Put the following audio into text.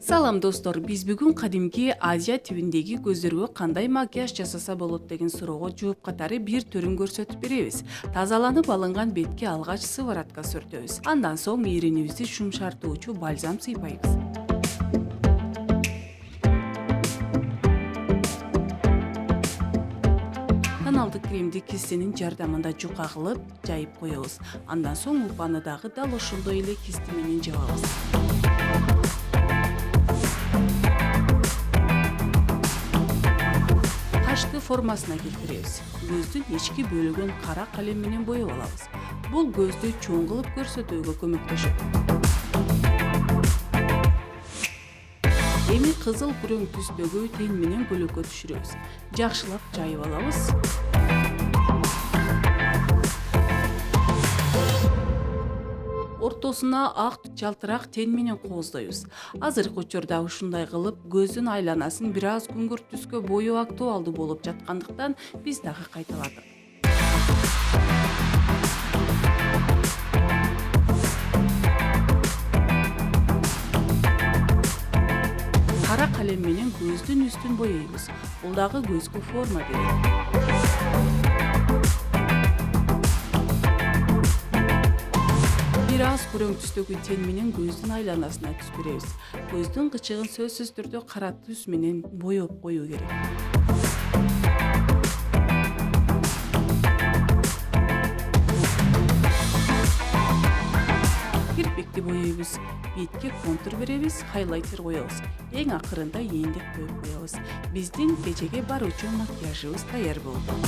Салам достор, биз бүгүн кадимки Азия тибиндеги көздөргө кандай макияж жасаса болот деген суроого жооп катары бир түрүн көрсөтүп беребиз. Тазаланып алынган бетке алгач сыворотка сүртөбүз. Андан соң иринибизди шумшартуучу бальзам сыйпайбыз. Тоналдык кремди кистинин жардамында жука кылып жайып коебуз. Андан соң упаны дагы дал ошондой эле кисти менен жабабыз. Кашты формасына келтиребиз. Көздүн ички бөлүгүн кара калем менен боеп алабыз. Бул көздү чоң кылып көрсөтүүгө көмөктөшөт. Эми кызыл күрөң түстөгү тен менен көлөккө түшүрөбүз. Жакшылап жайып алабыз. Ортосуна ак жалтырак тен менен кооздойбуз. Азыркы учурда ушундай кылып көздүн айланасын бир аз күңгүрт түскө боёу актуалдуу болуп жаткандыктан биз дагы кайталадык. Кара калем менен көздүн үстүн боейбиз. Бул дагы көзгө форма берет. Бир аз күрөң түстөгү тен менен көздүн айланасына түс беребиз. Көздүн кычыгын сөзсүз түрдө кара түс менен боеп коюу керек. Кирпикти боейбиз. Бетке контур беребиз, хайлайтер коебуз. Эң акырында эндик коюп коебуз. Биздин кечеге баруучу макияжыбыз даяр болду.